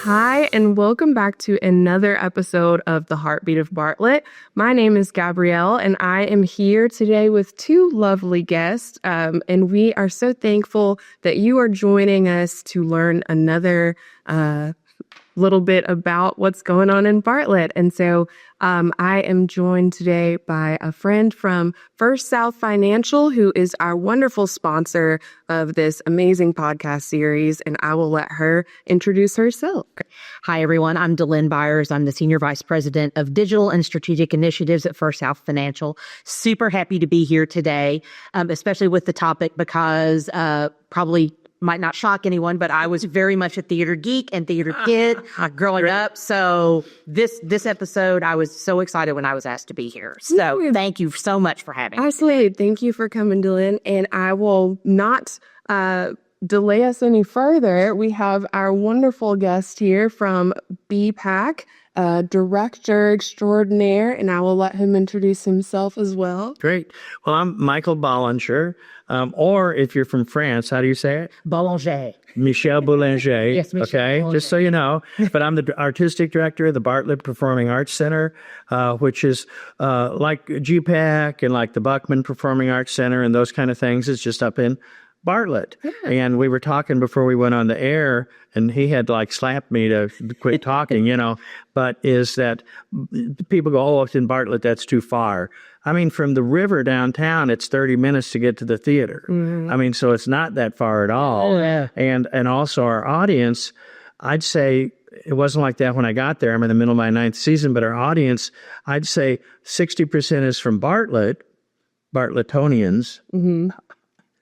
Hi, and welcome back to another episode of The Heartbeat of Bartlett. My name is Gabrielle, and I am here today with two lovely guests, and we are so thankful that you are joining us to learn another little bit about what's going on in Bartlett. And so I am joined today by a friend from First South Financial, who is our wonderful sponsor of this amazing podcast series, and I will let her introduce herself. Hi, everyone. I'm Delynn Byars. I'm the Senior Vice President of Digital and Strategic Initiatives at First South Financial. Super happy to be here today, especially with the topic because probably might not shock anyone, but I was very much a theater geek and theater kid growing up. So this episode, I was so excited when I was asked to be here. So thank you so much for having me. Absolutely. Thank you for coming, Delynn. And I will not delay us any further. We have our wonderful guest here from BPACC, Director Extraordinaire, and I will let him introduce himself as well. Great. Well, I'm Michael Bollinger, or if you're from France, how do you say it? Bollinger. Michel Bollinger. Yes, Michel okay, Bollinger. Just so you know. But I'm the artistic director of the Bartlett Performing Arts Center, which is like GPACC and like the Buckman Performing Arts Center and those kind of things. It's just up in Bartlett. Yeah. And we were talking before we went on the air, and he had like slapped me to quit talking, but is that people go, oh, it's in Bartlett, that's too far. I mean, from the river downtown, it's 30 minutes to get to the theater. Mm-hmm. I mean, so it's not that far at all. Oh, yeah. And also our audience, I'd say it wasn't like that when I got there. I'm in the middle of my 9th season, but our audience, I'd say 60% is from Bartlett, Bartlettonians. Mm-hmm.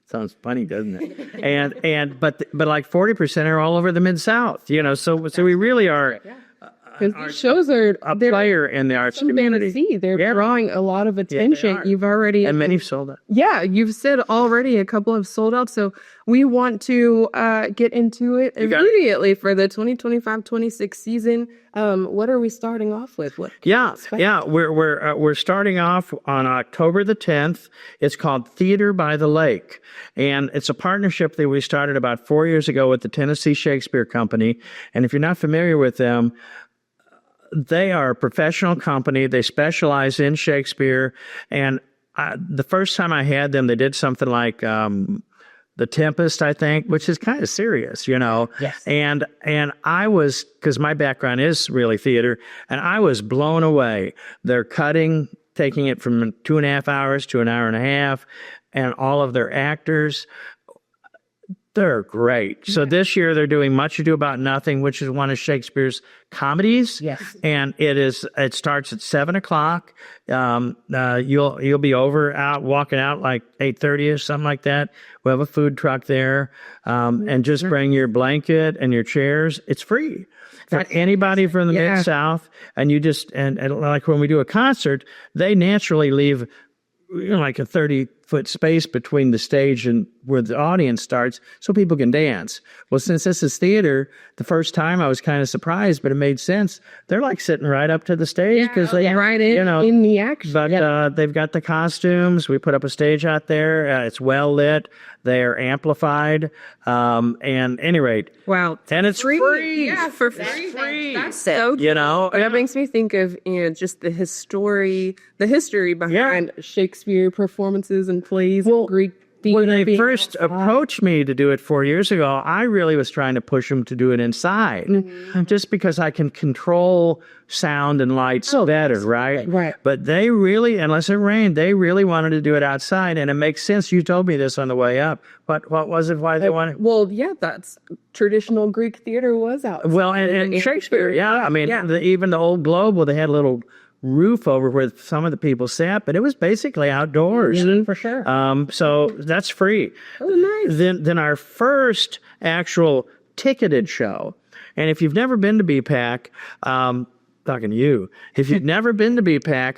Sounds funny, doesn't it? But like 40% are all over the Mid-South, so we really are because these shows are a player in the arts community. They're drawing a lot of attention. You've already and many sold out. Yeah, you've said already a couple have sold out. So we want to get into it immediately for the 2025-26 season. What are we starting off with? We're starting off on October the 10th. It's called Theater by the Lake, and it's a partnership that we started about 4 years ago with the Tennessee Shakespeare Company. And if you're not familiar with them, they are a professional company. They specialize in Shakespeare. And the first time I had them, they did something like The Tempest, I think, which is kind of serious, Yes. And I was, because my background is really theater, and I was blown away. They're taking it from 2.5 hours to an hour and a half, and all of their actors, they're great. So this year they're doing Much Ado About Nothing, which is one of Shakespeare's comedies. Yes. And it starts at 7:00. You'll be walking out like 8:30 or something like that. We have a food truck there. And just bring your blanket and your chairs. It's free for anybody from the Mid-South. And you and like when we do a concert, they naturally leave like a 30-foot space between the stage and where the audience starts so people can dance. Well, since this is theater, the first time I was kind of surprised, but it made sense. They're like sitting right up to the stage because they right in the action. But they've got the costumes. We put up a stage out there. It's well lit. They're amplified. And at any rate. Wow. And it's free. Yeah, for free. That's free. That's so that makes me think of just the history behind Shakespeare performances and plays, Greek theater. When they first approached me to do it 4 years ago, I really was trying to push them to do it inside, just because I can control sound and lights better, right? Right. But they really, unless it rained, they really wanted to do it outside, and it makes sense. You told me this on the way up. What was it? Why they wanted? Well, yeah, that's traditional Greek theater was out. Well, and Shakespeare, I mean, even the old Globe, they had a little roof over where some of the people sat, but it was basically outdoors. For sure. So that's free. Oh, nice. Then our first actual ticketed show, and if you've never been to BPACC, talking to you, if you've never been to BPACC,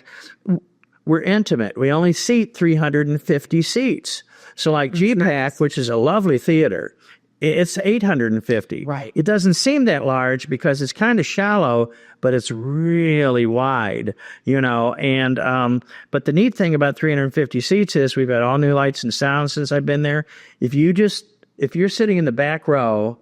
we're intimate. We only seat 350 seats. So like GPACC, which is a lovely theater, it's 850. Right. It doesn't seem that large because it's kind of shallow, but it's really wide, and, but the neat thing about 350 seats is we've got all new lights and sound since I've been there. If you're sitting in the back row,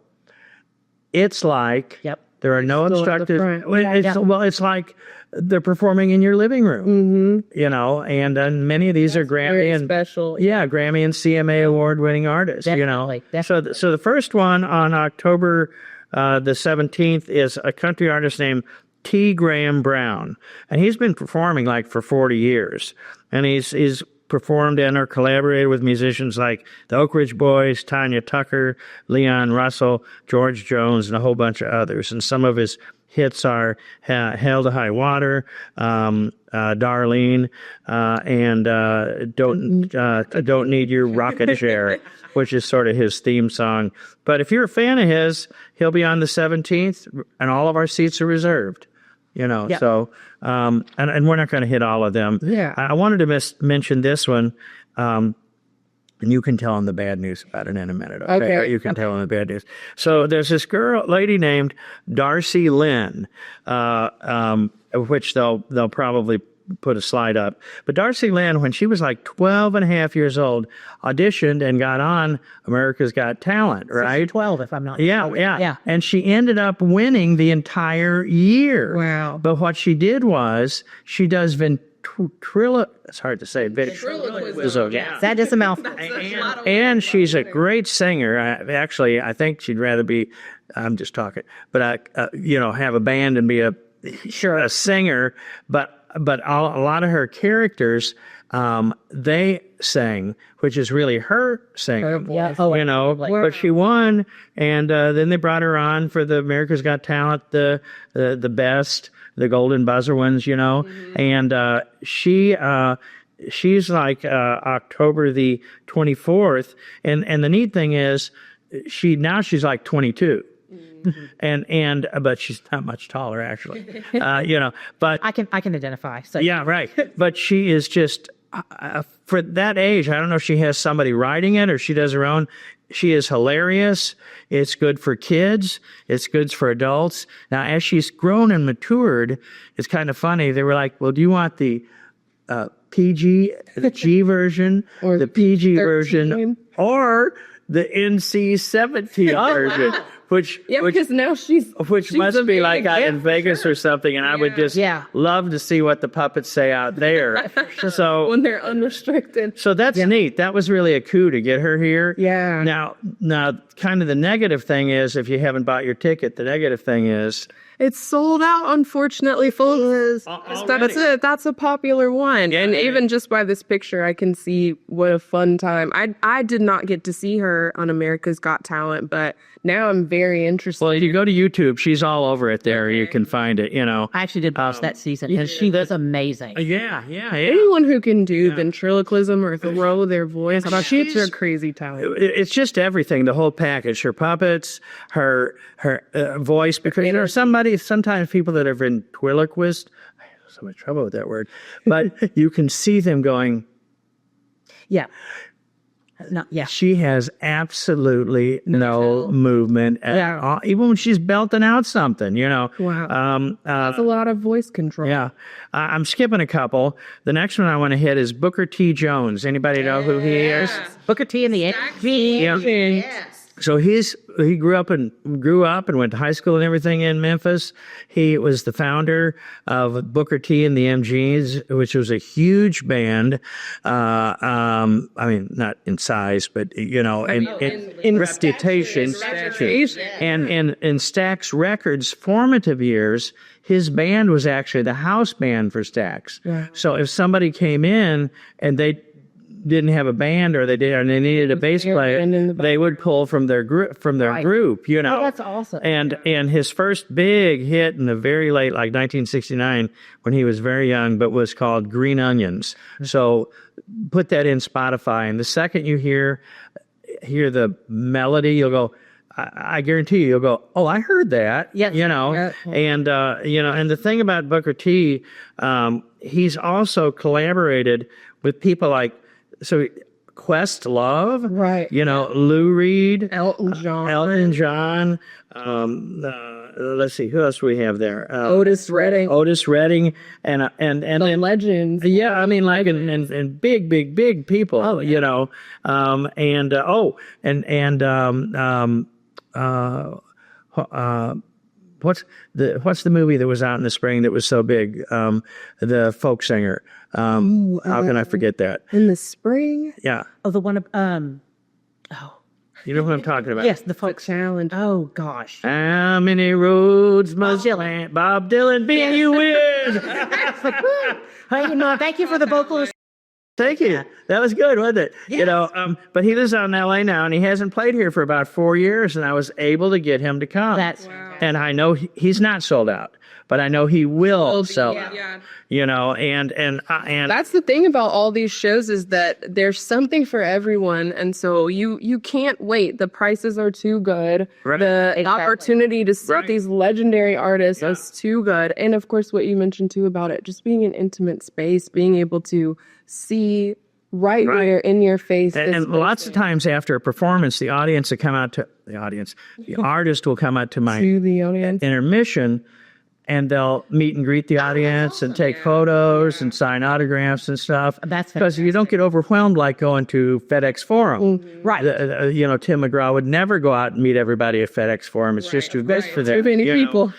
it's like There are no Still at the obstructive. front. Well, it's like they're performing in your living room, and many of these are Grammy Very and special. Grammy and CMA award-winning artists. Definitely. So the first one on October the 17th is a country artist named T. Graham Brown, and he's been performing like for 40 years, and he's performed and or collaborated with musicians like the Oak Ridge Boys, Tanya Tucker, Leon Russell, George Jones, and a whole bunch of others. And some of his hits are Hell to High Water, Darlene, and Don't Need Your Rockin' Chair, which is sort of his theme song. But if you're a fan of his, he'll be on the 17th, and all of our seats are reserved. So, and we're not going to hit all of them. Yeah. I wanted to mention this one, and you can tell them the bad news about it in a minute. Okay. Or you can tell them the bad news. So there's this lady named Darcy Lynn, which they'll probably put a slide up. But Darcy Lynn, when she was like 12 and a half years old, auditioned and got on America's Got Talent, right? 12, if I'm not Yeah. And she ended up winning the entire year. Wow. But what she did was she does it's hard to say. Ventriloquism. Yeah. That is a mouthful. And she's a great singer. I think she'd rather be, I'm just talking, but have a band and be a singer. But a lot of her characters, they sang, which is really her singing. But she won, and then they brought her on for the America's Got Talent, the best, the Golden Buzzer ones, and she's like October the 24th, and the neat thing is she's like 22. And but she's not much taller actually, but I can identify. So. Yeah, right. But she is just for that age. I don't know if she has somebody writing it or she does her own. She is hilarious. It's good for kids. It's good for adults. Now, as she's grown and matured, it's kind of funny. They were like, "Well, do you want the PG, the G version, or the PG 13? Version, or the NC-17 version?" Wow. Which because now she's must be like out in Vegas or something, and I would just love to see what the puppets say out there. So when they're unrestricted. So that's neat. That was really a coup to get her here. Yeah. Now, kind of the negative thing is, if you haven't bought your ticket, the negative thing is it's sold out, unfortunately, folks. That's it. That's a popular one. Yeah, and even just by this picture, I can see what a fun time. I did not get to see her on America's Got Talent, but now I'm very interested. Well, if you go to YouTube, she's all over it there. Okay. You can find it, I actually did watch that season, and she was amazing. Yeah. Anyone who can do ventriloquism or throw their voice, it's her crazy talent. It's just everything, the whole package. Her puppets, her voice, because sometimes people that are ventriloquist, I have so much trouble with that word, but you can see them going. Yeah. She has absolutely no movement at all, even when she's belting out something, Wow. That's a lot of voice control. Yeah. I'm skipping a couple. The next one I want to hit is Booker T. Jones. Anybody know who he is? Booker T. and the MGs. Yes. So he grew up and went to high school and everything in Memphis. He was the founder of Booker T and the MGs, which was a huge band. I mean, not in size, but in reputation. And in Stax Records' formative years, his band was actually the house band for Stax. Yeah. So if somebody came in and they didn't have a band or they needed a bass player, they would pull from their group Oh, that's awesome. And his first big hit in the very late, like 1969, when he was very young, but was called Green Onions. So put that in Spotify, and the second you hear the melody, you'll go, I guarantee you'll go, oh, I heard that. Yes. And the thing about Booker T, he's also collaborated with people like, Questlove, right? Lou Reed, Elton John. Let's see, who else do we have there? Otis Redding, and the legends. Yeah, I mean, like and big people. Oh, yeah. what's the movie that was out in the spring that was so big? The folk singer. How can I forget that? In the spring? Yeah. Oh, the one. You know what I'm talking about? Yes, the folk challenge. Oh gosh. How many roads must Bob Dylan be you win? Thank you for the vocalist. Thank you. That was good, wasn't it? Yes. But he lives out in L.A. now, and he hasn't played here for about 4 years, and I was able to get him to come. And I know he's not sold out, but I know he will sell out. Yeah. And that's the thing about all these shows is that there's something for everyone, and so you can't wait. The prices are too good. Right. The opportunity to see these legendary artists is too good, and of course, what you mentioned too about it just being an intimate space, being able to see right there in your face. And lots of times after a performance, the artist will come out to my intermission, and they'll meet and greet the audience and take photos and sign autographs and stuff. That's because you don't get overwhelmed like going to FedEx Forum. Right. Tim McGraw would never go out and meet everybody at FedEx Forum. It's just too big for them. Too many people.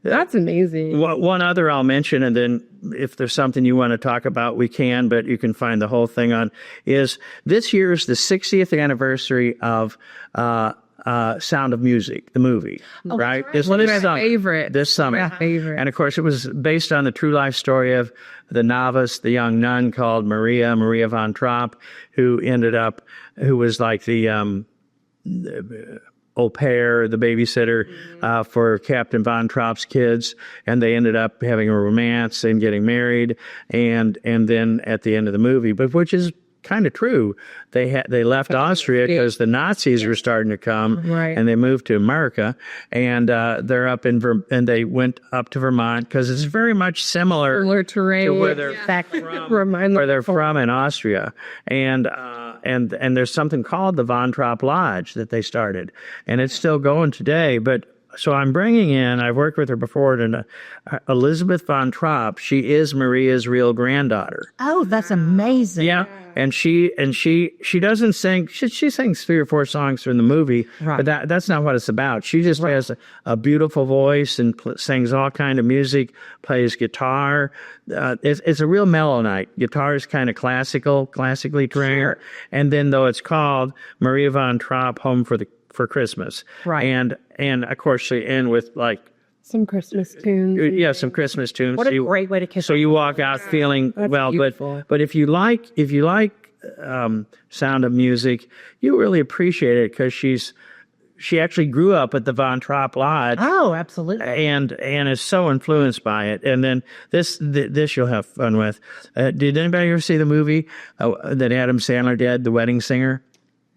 That's amazing. One other I'll mention, and then if there's something you want to talk about, we can, but you can find the whole thing on, is this year is the 60th anniversary of Sound of Music, the movie, right? This one is my favorite. This summer. My favorite. And of course, it was based on the true life story of the novice, the young nun called Maria von Trapp, who was like the au pair, the babysitter for Captain Von Trapp's kids, and they ended up having a romance and getting married, and then at the end of the movie, but which is kind of true, they left Austria because the Nazis were starting to come, and they moved to America, and they're up in and they went up to Vermont because it's very much similar terrain to where they're from in Austria, and there's something called the Von Trapp Lodge that they started, and it's still going today. But so I'm bringing in, I've worked with her before, and Elizabeth Von Trapp. She is Maria's real granddaughter. Oh, that's amazing. Yeah. And she doesn't sing. She sings 3 or 4 songs from the movie, but that's not what it's about. She just has a beautiful voice and sings all kind of music, plays guitar. It's a real mellow night. Guitar is kind of classically trained. And then though it's called Maria Von Trapp Home for Christmas. Right. And of course they end with like some Christmas tunes. Yeah, some Christmas tunes. What a great way to kiss. So you walk out feeling beautiful. But if you like Sound of Music, you really appreciate it because she actually grew up at the Von Trapp Lodge. Oh, absolutely. And is so influenced by it. And then this you'll have fun with. Did anybody ever see the movie that Adam Sandler did, The Wedding Singer?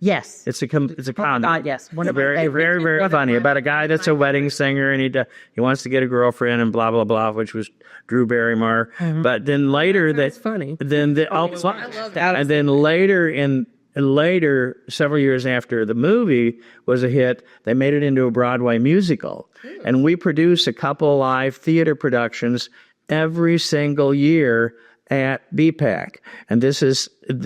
Yes. It's a comedy. Yes. Very, very, very funny about a guy that's a wedding singer and he wants to get a girlfriend and blah, blah, blah, which was Drew Barrymore. Mm-hmm. But then later that's funny. And then later, several years after the movie was a hit, they made it into a Broadway musical. And we produce a couple live theater productions every single year at BPACC,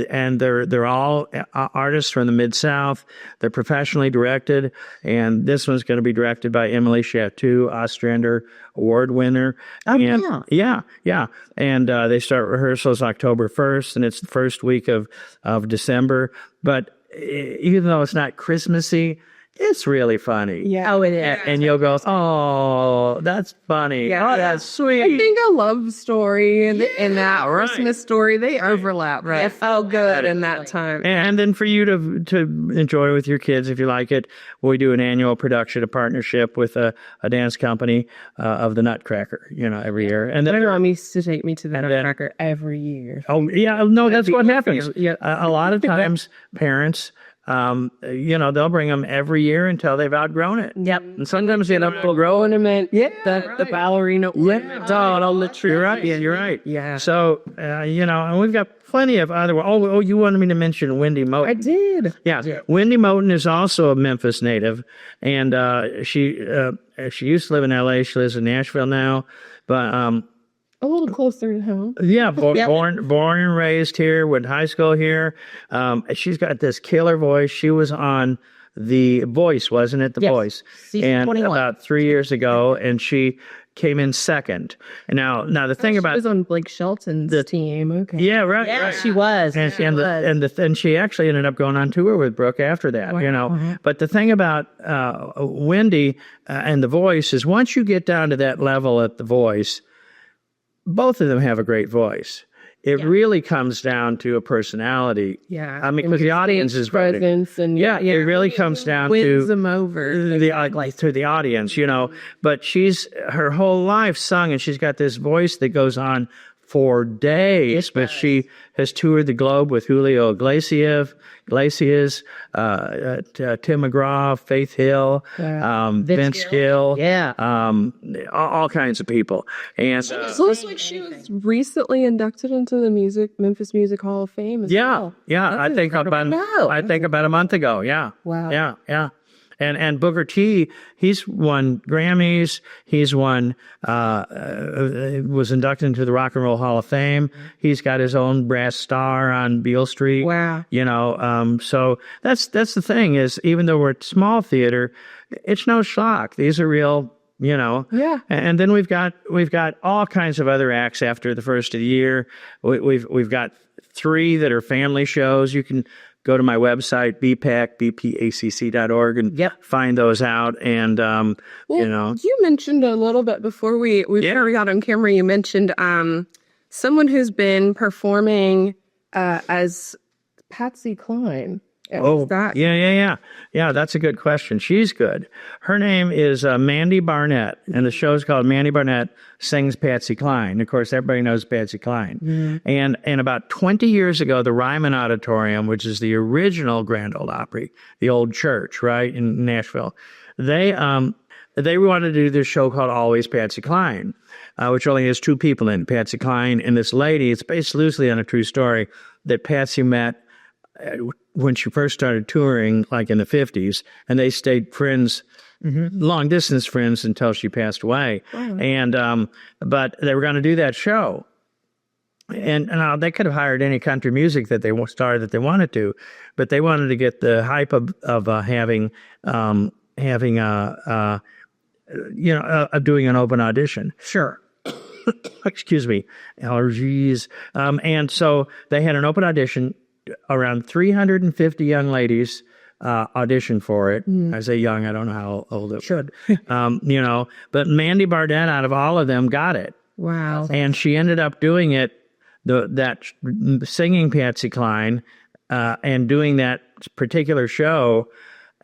and they're all artists from the Mid-South. They're professionally directed, and this one's going to be directed by Emily Chatou, Ostrander Award winner. Yeah. And they start rehearsals October 1st, and it's the first week of December. But even though it's not Christmassy, it's really funny. Yeah. Oh, it is. And you'll go, oh, that's funny. Yeah. Oh, that's sweet. I think a love story and that Christmas story, they overlap. Right. It felt good in that time. And then for you to enjoy with your kids, if you like it, we do an annual production, a partnership with a dance company of the Nutcracker, every year. And then my mom used to take me to the Nutcracker every year. Oh, yeah. No, that's what happens. Yeah. A lot of times, parents, they'll bring them every year until they've outgrown it. Yep. And sometimes they end up growing them in. Yeah. The ballerina. Yeah. You're right. Yeah, you're right. Yeah. So, and we've got plenty of other. Oh, you wanted me to mention Wendy Moten. I did. Yeah. Wendy Moten is also a Memphis native, and she used to live in L.A. She lives in Nashville now, but a little closer to home. Yeah, born and raised here, went to high school here. She's got this killer voice. She was on The Voice, wasn't it? The Yes. Voice. Season And 21. about 3 years ago, and she came in second. And now the thing She about was on Blake Shelton's team. Okay. yeah, right, Yeah, right. she was. And she actually ended up going on tour with Brooke after that, you know. But the thing about Wendy and The Voice is once you get down to that level at The Voice, both of them have a great voice. It really comes down to a personality. Yeah. I mean, because the audience is voting. presence and Yeah, it really comes down wins to them over. to the audience, you know. But she's her whole life sung, and she's got this voice that goes on for days. But she has toured the globe with Julio Iglesias, Tim McGraw, Faith Hill, Vince Gill, all kinds of people. And So it looks like she was recently inducted into the Memphis Music Hall of Fame as well. I think about a month ago. Yeah. Wow. Yeah. And Booker T, he's won Grammys. He's won, was inducted into the Rock and Roll Hall of Fame. He's got his own brass star on Beale Street. Wow. You know, so that's the thing is, even though we're at small theater, it's no shock. These are real, you know. Yeah. And then we've got all kinds of other acts after the first of the year. We've got 3 that are family shows. You can go to my website, BPACC.org, and find those out. And, you know. You mentioned a little bit before we got on camera, you mentioned someone who's been performing as Patsy Cline. Yeah, that's a good question. She's good. Her name is Mandy Barnett, and the show's called Mandy Barnett Sings Patsy Cline. Of course, everybody knows Patsy Cline. And about 20 years ago, the Ryman Auditorium, which is the original Grand Ole Opry, the old church, right, in Nashville, they wanted to do this show called Always Patsy Cline, which only has 2 people in, Patsy Cline and this lady. It's based loosely on a true story that Patsy met when she first started touring, like in the 50s, and they stayed friends, long distance friends, until she passed away. And but they were going to do that show, and they could have hired any country music that they star that they wanted to, but they wanted to get the hype of having doing an open audition. Sure. Excuse me, allergies. And so they had an open audition. Around 350 young ladies auditioned for it. I say young, I don't know how old it should. You know, but Mandy Barnett, out of all of them, got it. Wow. And she ended up doing it, singing Patsy Cline, and doing that particular show,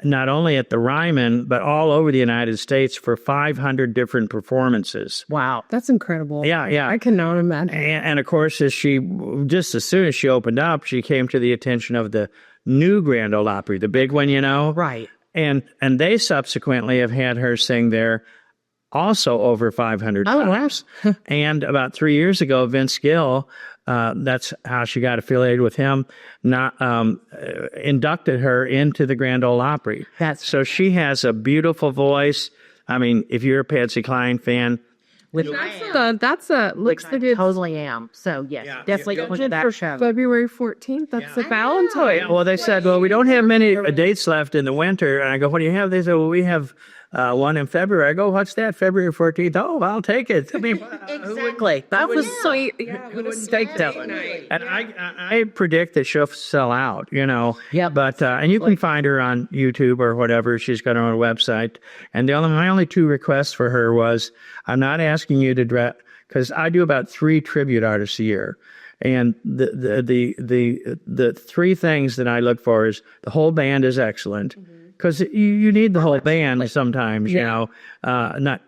not only at the Ryman, but all over the United States for 500 different performances. Wow. That's incredible. Yeah. I cannot imagine. And of course, as soon as she opened up, she came to the attention of the new Grand Ole Opry, the big one, you know? Right. And they subsequently have had her sing there also over 500 times. And about 3 years ago, Vince Gill, that's how she got affiliated with him, inducted her into the Grand Ole Opry. So she has a beautiful voice. I mean, if you're a Patsy Cline fan, that's a looks like it's totally am. So yes, definitely go to that show. February 14th. That's the Valentine. Well, they said, we don't have many dates left in the winter. And I go, what do you have? They said, well, we have one in February. I go, what's that? February 14th. Oh, I'll take it. I mean, Exactly. That was sweet. Yeah, what a steak night. and I predict that she'll sell out, you know. Yeah. But and you can find her on YouTube or whatever. She's got her own website. And my only 2 requests for her was, I'm not asking you to dress, because I do about 3 tribute artists a year. And the 3 things that I look for is the whole band is excellent. Because you need the whole band sometimes, you know.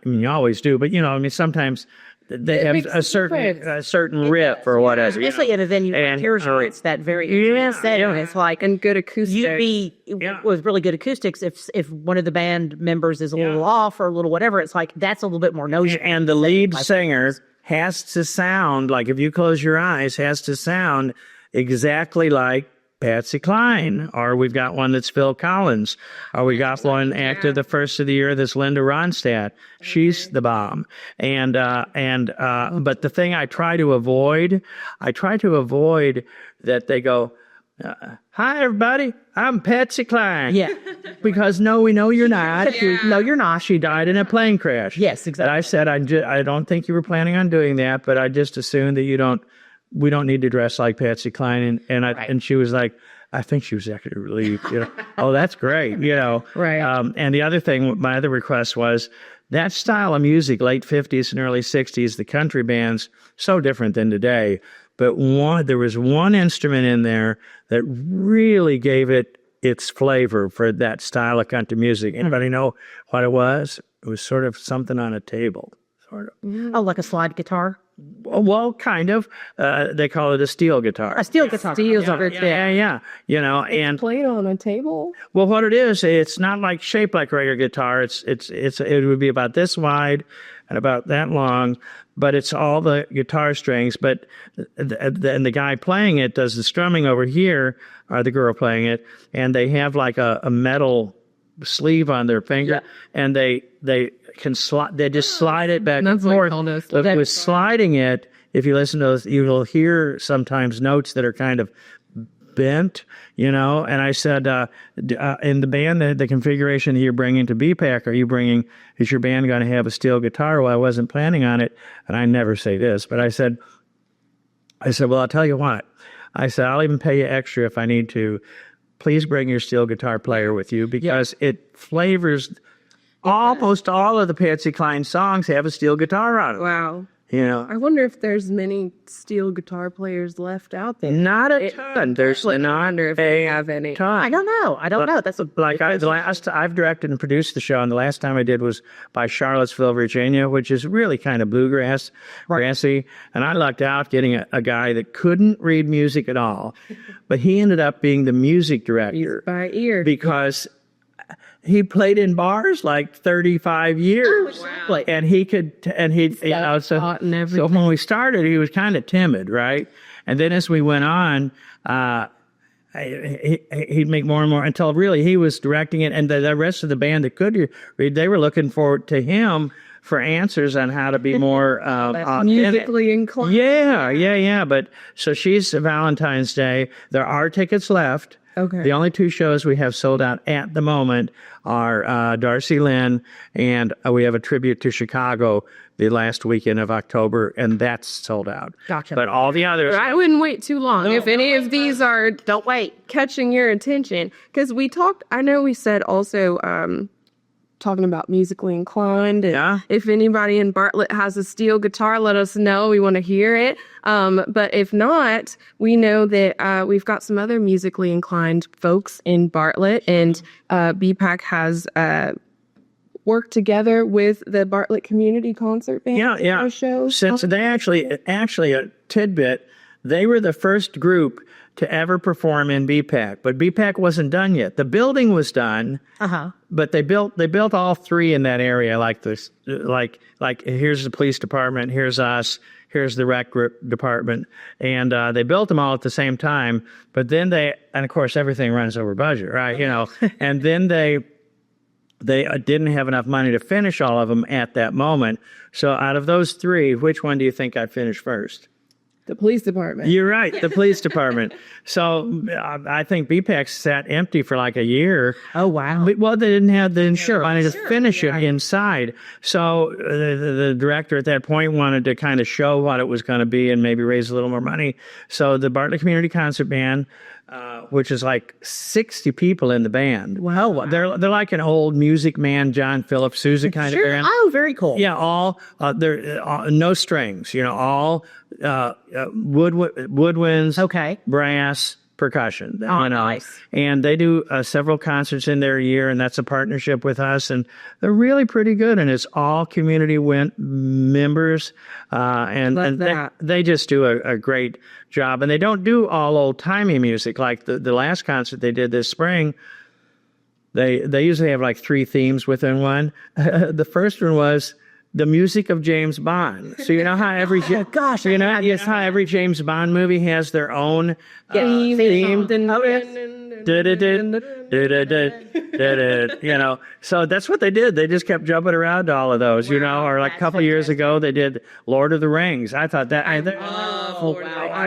You always do, but, you know, I mean, sometimes they have a certain riff or whatever. Especially at a venue like yours, where it's that very setting. It's like, and good acoustics. With really good acoustics, if one of the band members is a little off or a little whatever, it's like, that's a little bit more noticeable. And the lead singer has to sound like, if you close your eyes, has to sound exactly like Patsy Cline, or we've got one that's Phil Collins, or we got one after the first of the year that's Linda Ronstadt. She's the bomb. But the thing I try to avoid that they go, Hi, everybody. I'm Patsy Cline. Yeah. Because no, we know you're not. No, you're not. She died in a plane crash. Yes, exactly. And I said, I don't think you were planning on doing that, but I just assumed that we don't need to dress like Patsy Cline. And she was like, I think she was actually relieved. Oh, that's great. Right. And the other thing, my other request was that style of music, late 50s and early 60s, the country bands, so different than today. But there was one instrument in there that really gave it its flavor for that style of country music. Anybody know what it was? It was sort of something on a table, sort of. Oh, like a slide guitar? Well, kind of. They call it a steel guitar. A steel guitar. Yeah. And Played on a table. well, what it is, it's not like shaped like regular guitar. It would be about this wide and about that long, but it's all the guitar strings. But and the guy playing it does the strumming over here, or the girl playing it, and they have like a metal sleeve on their finger, and they can slide. They just slide it back and forth. But with sliding it, if you listen to those, you will hear sometimes notes that are kind of bent, And I said, in the band, the configuration that you're bringing to BPACC, is your band going to have a steel guitar? Well, I wasn't planning on it, and I never say this, but I said, well, I'll tell you what. I said, I'll even pay you extra if I need to. Please bring your steel guitar player with you, because it flavors almost all of the Patsy Cline songs have a steel guitar on it. Wow. I wonder if there's many steel guitar players left out there. Not a ton. There's not. I wonder if they have any. Ton. I don't know. That's I've directed and produced the show, and the last time I did was by Charlottesville, Virginia, which is really kind of bluegrass, grassy. And I lucked out getting a guy that couldn't read music at all, but he ended up being the music director. He's by ear. Because he played in bars like 35 years. Wow. And he could, so when we started, he was kind of timid, right? And then as we went on, he'd make more and more until really he was directing it. And the rest of the band that could read, they were looking forward to him for answers on how to be more musically inclined. Yeah. But so she's Valentine's Day. There are tickets left. Okay. The only two shows we have sold out at the moment are Darcy Lynn, and we have a tribute to Chicago the last weekend of October, and that's sold out. Gotcha. But all the others... I wouldn't wait too long. If any of these are... Don't wait. ...catching your attention. Because we talked... I know we said also... talking about musically inclined. And if anybody in Bartlett has a steel guitar, let us know. We want to hear it. But if not, we know that we've got some other musically inclined folks in Bartlett, and BPACC has worked together with the Bartlett Community Concert Band show. Since they actually a tidbit, they were the first group to ever perform in BPACC, but BPACC wasn't done yet. The building was done, but they built all three in that area, like this, like here's the police department, here's us, here's the rec department, and they built them all at the same time. But then and of course everything runs over budget, right? And then they didn't have enough money to finish all of them at that moment. So out of those three, which one do you think I finished first? The police department. You're right, the police department. So I think BPACC sat empty for like a year. Oh, wow. Well, they didn't have the insurance money to finish it inside. So the director at that point wanted to kind of show what it was going to be and maybe raise a little more money. So the Bartlett Community Concert Band, which is like 60 people in the band. Wow. They're like an old Music Man, John Philip Sousa kind of band. Oh, very cool. Yeah, all they're no strings. All woodwinds, brass, percussion. Nice. And they do several concerts in their year, and that's a partnership with us, and they're really pretty good. And it's all community members, and they just do a great job. And they don't do all old timey music like the last concert they did this spring. They usually have like three themes within one. The first one was the music of James Bond. So you know how every how every James Bond movie has their own theme. So that's what they did. They just kept jumping around to all of those, or like a couple of years ago, they did Lord of the Rings. I thought that, I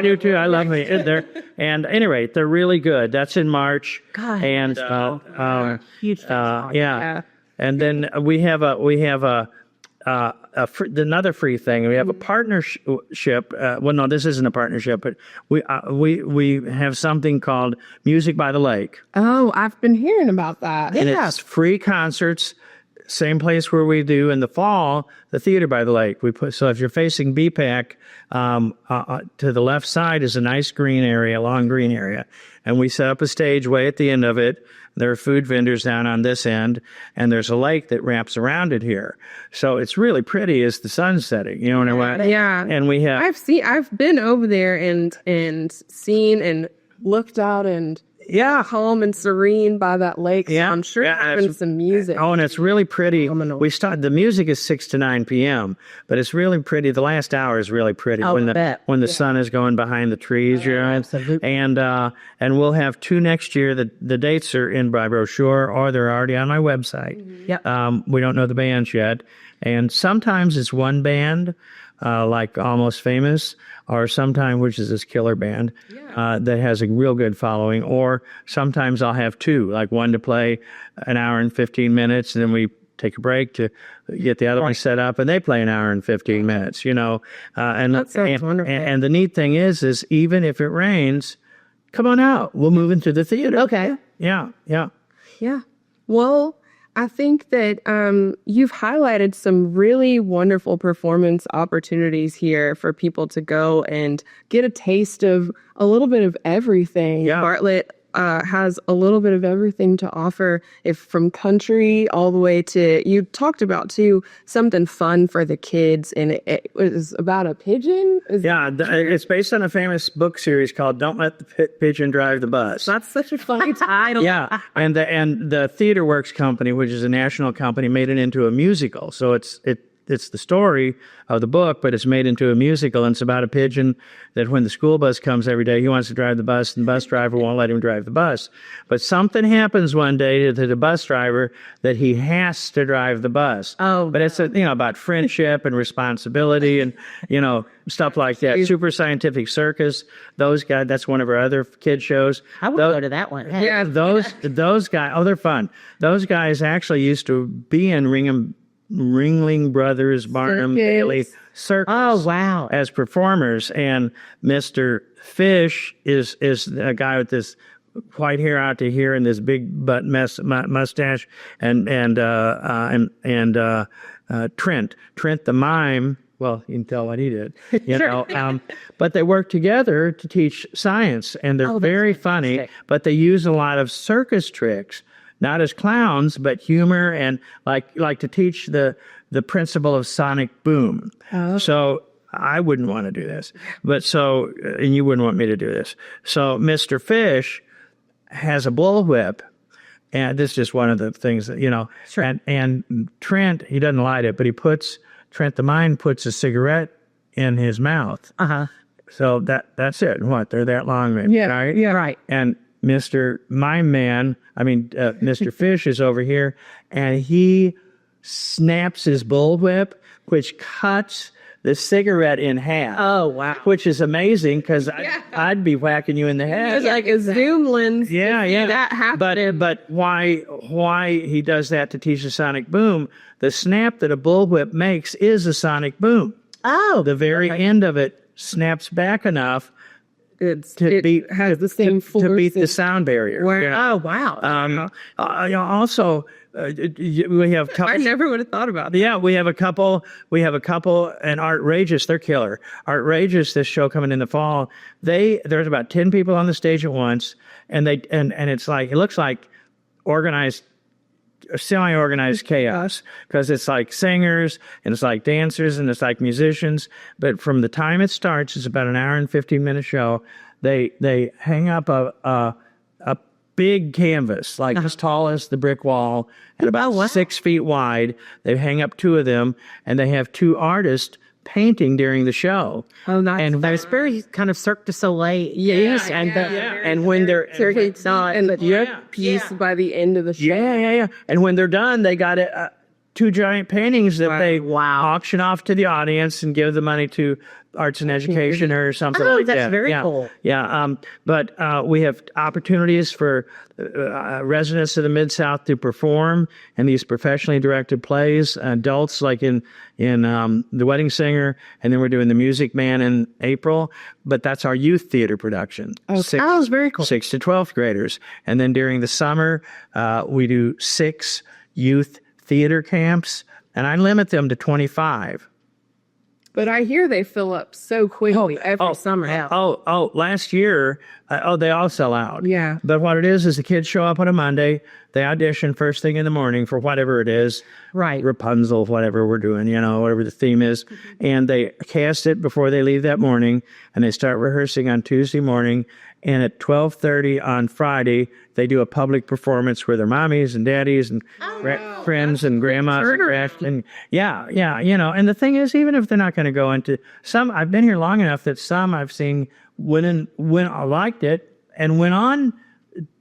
do too. I love it. And anyway, they're really good. That's in March. God, and, huge. And then we have another free thing. We have a partnership. Well, no, this isn't a partnership, but we have something called Music by the Lake. Oh, I've been hearing about that. And it's free concerts, same place where we do in the fall, the Theater by the Lake. So if you're facing BPACC, to the left side is a nice green area, long green area. And we set up a stage way at the end of it. There are food vendors down on this end, and there's a lake that wraps around it here. So it's really pretty as the sun's setting. You know what I mean? Yeah. And we have... I've been over there and seen and looked out and calm and serene by that lake. So I'm sure having some music. Oh, and it's really pretty. The music is 6 to 9 p.m., but it's really pretty. The last hour is really pretty when the sun is going behind the trees. Absolutely. And we'll have 2 next year. The dates are in my brochure, or they're already on my website. Mm-hmm. We don't know the bands yet. And sometimes it's one band, like Almost Famous, or sometimes, which is this killer band that has a real good following, or sometimes I'll have 2, like one to play an hour and 15 minutes, and then we take a break to get the other one set up, and they play an hour and 15 minutes, and that sounds wonderful. And the neat thing is even if it rains, come on out. We'll move into the theater. Okay. Yeah. Well, I think that you've highlighted some really wonderful performance opportunities here for people to go and get a taste of a little bit of everything. Yeah. Bartlett has a little bit of everything to offer, from country all the way to, you talked about too, something fun for the kids, and it was about a pigeon. It's based on a famous book series called Don't Let the Pigeon Drive the Bus. That's such a funny title. Yeah, and the Theater Works company, which is a national company, made it into a musical. So it's the story of the book, but it's made into a musical, and it's about a pigeon that when the school bus comes every day, he wants to drive the bus, and the bus driver won't let him drive the bus. But something happens one day to the bus driver that he has to drive the bus. Oh, but it's about friendship and responsibility and, stuff like that. Super Scientific Circus, those guys, that's one of our other kid shows. I would go to that one. Yeah, those guys, they're fun. Those guys actually used to be in Ringling Brothers, Barnum Bailey Circus. Oh, wow. As performers. And Mr. Fish is a guy with this white hair out to here and this big butt mustache, and Trent the mime. Well, you can tell what he did, but they work together to teach science, and they're very funny, but they use a lot of circus tricks. Not as clowns, but humor and like to teach the principle of sonic boom. Oh. So I wouldn't want to do this, and you wouldn't want me to do this. So Mr. Fish has a bullwhip, and this is just one of the things that Sure. And Trent, he doesn't light it, but Trent the mime puts a cigarette in his mouth. So that's it. What, they're that long, maybe, right? Yeah, right. And Mr. Mr. Fish is over here, and he snaps his bullwhip, which cuts the cigarette in half. Oh, wow. Which is amazing, because I'd be whacking you in the head. It's like a zoom lens. Yeah. That happened. But why he does that to teach the sonic boom, the snap that a bullwhip makes is a sonic boom. Oh. The very end of it snaps back enough it has the same force to beat the sound barrier. Oh, wow. Also, we have. I never would have thought about that. Yeah, we have a couple, and Artrageous, they're killer. Artrageous, this show coming in the fall. There's about 10 people on the stage at once, and it's like, it looks like semi-organized chaos, because it's like singers and it's like dancers and it's like musicians. But from the time it starts, it's about an hour and 15-minute show. They hang up a big canvas, like as tall as the brick wall and about 6 feet wide. They hang up 2 of them, and they have 2 artists painting during the show. Oh, nice. And It's very kind of Cirque du Soleil. yes, and when they're Piece by the end of the show. yeah, and when they're done, they got 2 giant paintings that they Wow. auction off to the audience and give the money to arts and education or something like that. That's very yeah. cool. Yeah, but we have opportunities for residents of the Mid-South to perform in these professionally directed plays, adults like in The Wedding Singer, and then we're doing The Music Man in April, but that's our youth theater production. That's very cool. 6 to 12th graders. And then during the summer, we do 6 youth theater camps, and I limit them to 25. But I hear they fill up so quickly every summer. Last year, they all sell out. Yeah. But what it is the kids show up on a Monday, they audition first thing in the morning for whatever it is. Right. Rapunzel, whatever we're doing, whatever the theme is. And they cast it before they leave that morning, and they start rehearsing on Tuesday morning. And at 12:30 on Friday, they do a public performance where their mommies and daddies and friends and grandmas and and the thing is, even if they're not going to go into some, I've been here long enough that some I've seen when I liked it and went on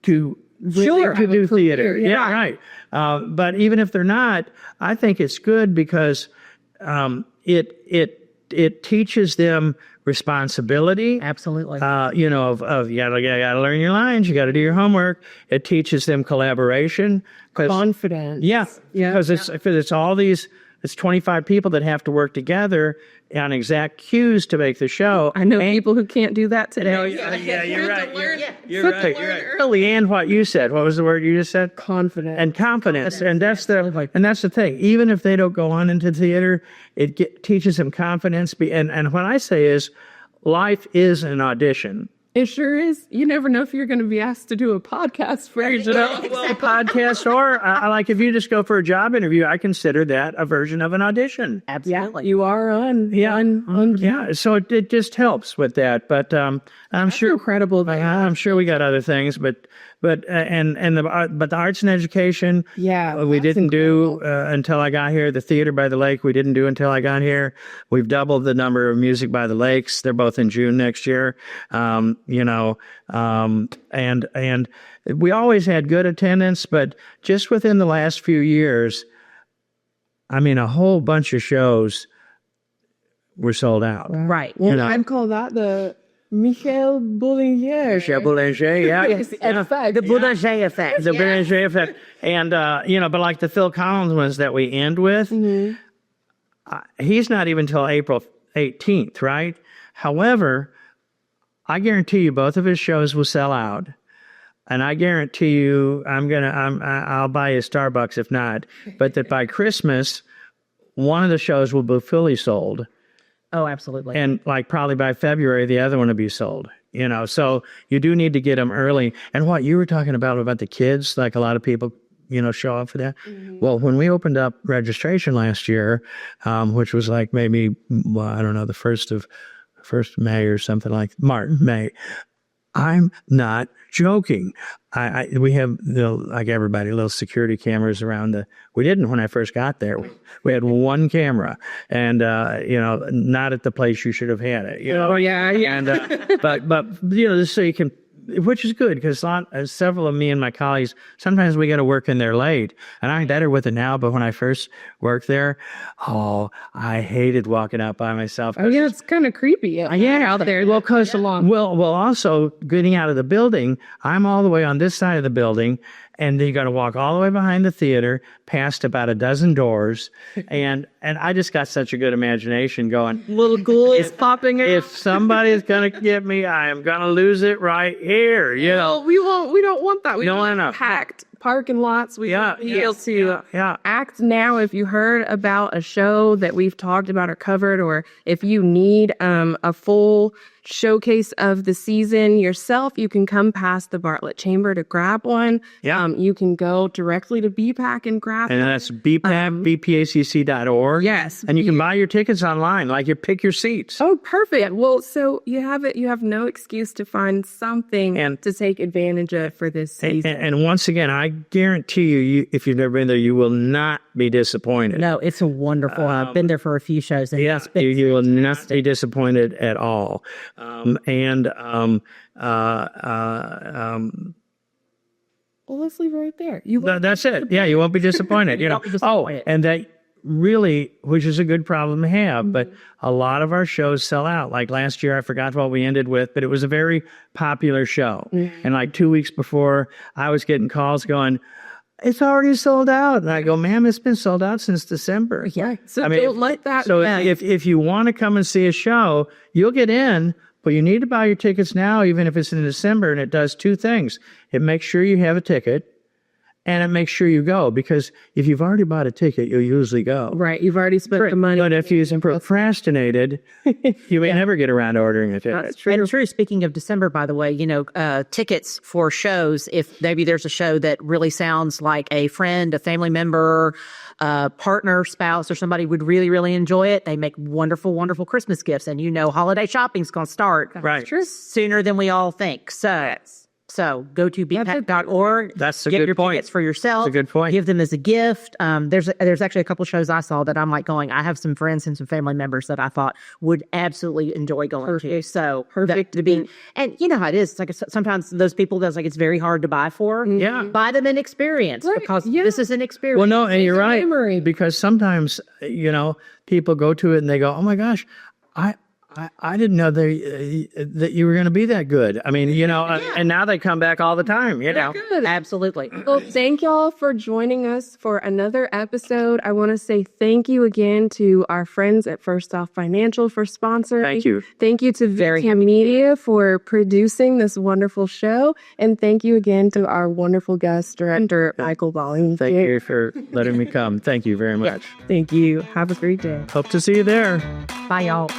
to do theater. Yeah, right. But even if they're not, I think it's good because it teaches them responsibility. Absolutely. You gotta learn your lines. You got to do your homework. It teaches them collaboration, Confidence. Yeah, because it's all these. It's 25 people that have to work together on exact cues to make the show. I know people who can't do that today. You're right. You're right. Leanne, what you said. What was the word you just said? Confidence. And confidence. And that's the thing. Even if they don't go on into theater, it teaches them confidence. And what I say is, life is an audition. It sure is. You never know if you're going to be asked to do a podcast version of it. A podcast, or like if you just go for a job interview, I consider that a version of an audition. Absolutely. You are on. Yeah. So it just helps with that. But I'm sure incredible. I'm sure we got other things, but the arts and education. Yeah, we didn't do until I got here. The theater by the lake we didn't do until I got here. We've doubled the number of music by the lakes. They're both in June next year. And we always had good attendance, but just within the last few years, a whole bunch of shows were sold out. Right. Well, I'd call that the Bollinger. Effect. The Bollinger effect. The Bollinger effect. And, but like the Phil Collins ones that we end with, he's not even till April 18th, right? However, I guarantee you both of his shows will sell out. And I guarantee you I'll buy you Starbucks if not. But that by Christmas, one of the shows will be fully sold. Oh, absolutely. And probably by February, the other one will be sold. So you do need to get them early. And what you were talking about the kids, like a lot of people, show up for that. Mm-hmm. Well, when we opened up registration last year, which was maybe, the first of May or something like May. I'm not joking. We have like everybody, little security cameras around we didn't when I first got there. We had one camera and, not at the place you should have had it, Oh yeah. And, but so you can, which is good because several of me and my colleagues, sometimes we got to work in there late, and I'm better with it now. But when I first worked there, I hated walking out by myself. Oh yeah, it's kind of creepy. Out there. Well, close along. Well, also getting out of the building, I'm all the way on this side of the building, and then you got to walk all the way behind the theater, past about a dozen doors, and I just got such a good imagination going. Little ghouls popping in. If somebody's gonna get me, I am gonna lose it right here. Well, we don't want that. We don't want packed parking lots. We want to be able to Yeah. act now. If you heard about a show that we've talked about or covered, or if you need a full showcase of the season yourself, you can come past the Bartlett Chamber to grab one. Yeah. You can go directly to BPACC and grab And one. that's BPACC.org. Yes. And you can buy your tickets online. Like, you pick your seats. Oh, perfect. Well, so you have it. You have no excuse to find something to take advantage of for this season. And once again, I guarantee you, if you've never been there, you will not be disappointed. No, it's a wonderful. I've been there for a few shows. And Yeah, you will not be disappointed at all. Well, let's leave it right there. That's it. Yeah, you won't be disappointed. won't be disappointed. And that really, which is a good problem to have, but a lot of our shows sell out. Like last year, I forgot what we ended with, but it was a very popular show. And like 2 weeks before, I was getting calls going, "It's already sold out." And I go, "Ma'am, it's been sold out since December." Yeah. So don't let that. So if you want to come and see a show, you'll get in, but you need to buy your tickets now, even if it's in December. And it does two things. It makes sure you have a ticket, and it makes sure you go. Because if you've already bought a ticket, you'll usually go. Right. You've already spent the money. But if you've procrastinated, you may never get around to ordering a ticket. That's true. And true. Speaking of December, by the way, tickets for shows, if maybe there's a show that really sounds like a friend, a family member, partner, spouse, or somebody would really, really enjoy it, they make wonderful, wonderful Christmas gifts. And holiday shopping's going to start sooner than we all think. So go to bpac.org. That's a get good your point. tickets for yourself. That's a good point. Give them as a gift. There's actually a couple shows I saw that I'm like going, I have some friends and some family members that I thought would absolutely enjoy going to. So Perfect. to be, and you know how it is. It's like sometimes those people that's like it's very hard to buy for. Yeah. Buy them an experience because this is an experience. Well, no, and you're right. memory. Because sometimes, people go to it and they go, "Oh my gosh, I didn't know that you were going to be that good." I mean, and now they come back all the time, Good. Absolutely. Well, thank y'all for joining us for another episode. I want to say thank you again to our friends at First Off Financial for sponsoring. Thank you. Thank you to VCAM Media for producing this wonderful show. And thank you again to our wonderful guest director, Michael Bollinger. Thank you for letting me come. Thank you very much. Thank you. Have a great day. Hope to see you there. Bye, y'all.